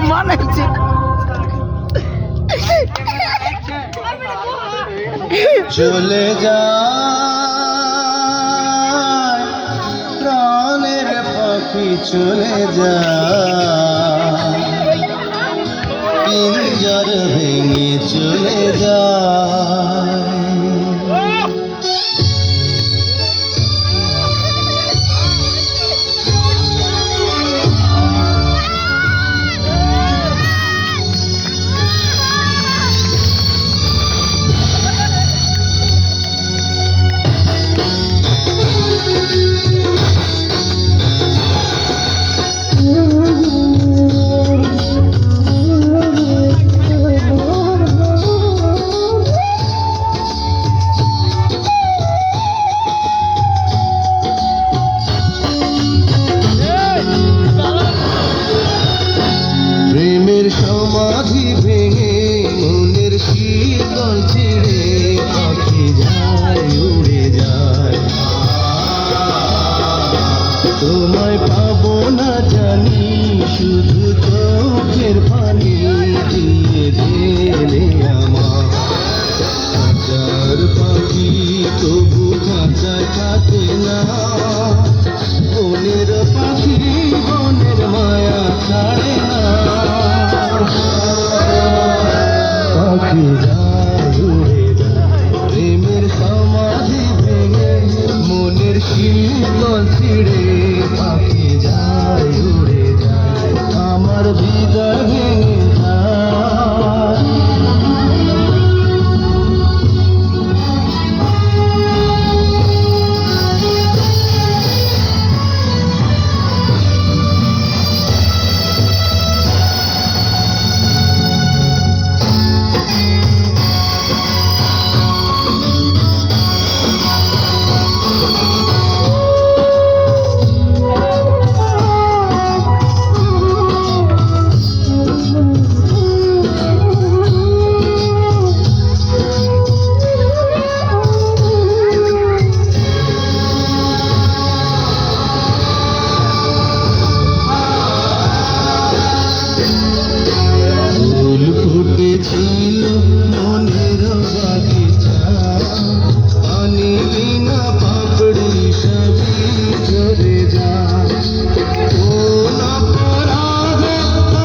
মানাইছে চলে যায় প্রাণের পাখি চলে যায় পিঞ্জর ভেঙে চলে যায় সমাধি ভেঙে মনের শীতল ছেড়ে পাখি যায় উড়ে যায় তোমায় পাবো না জানি শুধু চোখের পানি দিয়ে দিলে আমার খাঁচার পাখি তবু খাঁচায় থাকে না বনের পাখি বনের মায়া ছাড়ে না পাখি যায় উড়ে যায় প্রেমের সমাধি ভেঙে মনের শীতল ছিঁড়ে পাখি যায় উড়ে যায় আমার হৃদয় ভেঙে যায় ছিল মনের বাগিচা পানি বিনা পাপড়ি সবই ঝরে যায় কোন অপরাধ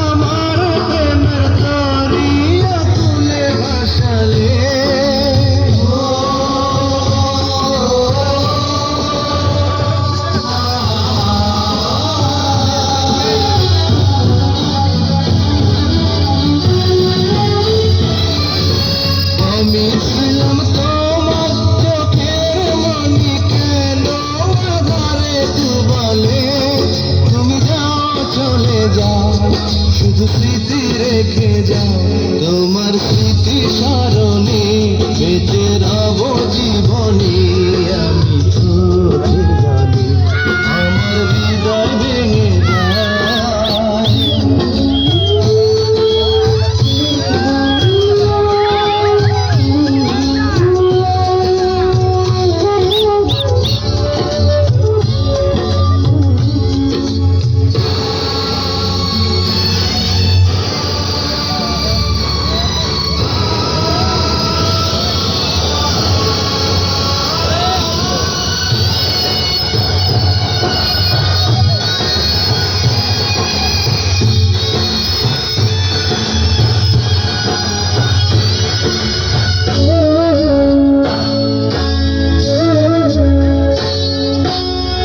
আমার প্রেমের তরিয়া তুলে ভাসালে আমি ছিলাম তোমার চোখের মনি কেন আধারে ডুবালে তুমি যাও চলে যাও শুধু স্মৃতি রেখে যাও তোমার স্মৃতি স্মরণে বেঁচে রব জীবনে আমি চোখের জলে আমার হৃদয় ভেঙে যায়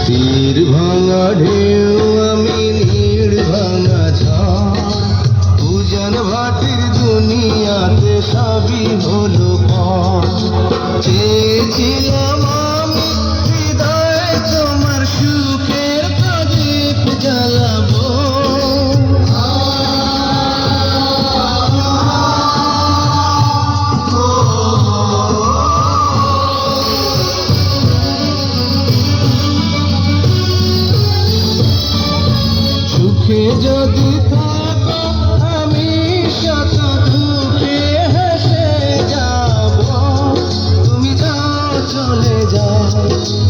তীর ভাঙা ঢেউ আমি নীড় ভাঙা ঝড় পূজন ভাটির দুনিয়াতে সবই হলো পথ চেয়েছিলাম আমি হৃদয়ে তোমার সুখের প্রদীপ জ্বালাবো সুখে যদি থাকো আমি শত দুঃখে হেসে যাব তুমি যাও চলে যাও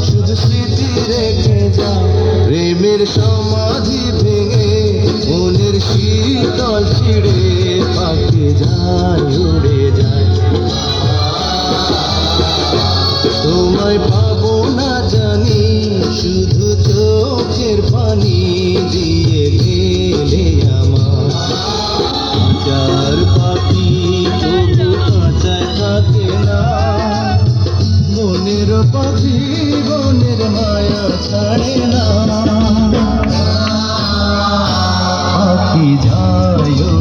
শুধু স্মৃতি রেখে যাও প্রেমের সমাধি ভেঙে যায়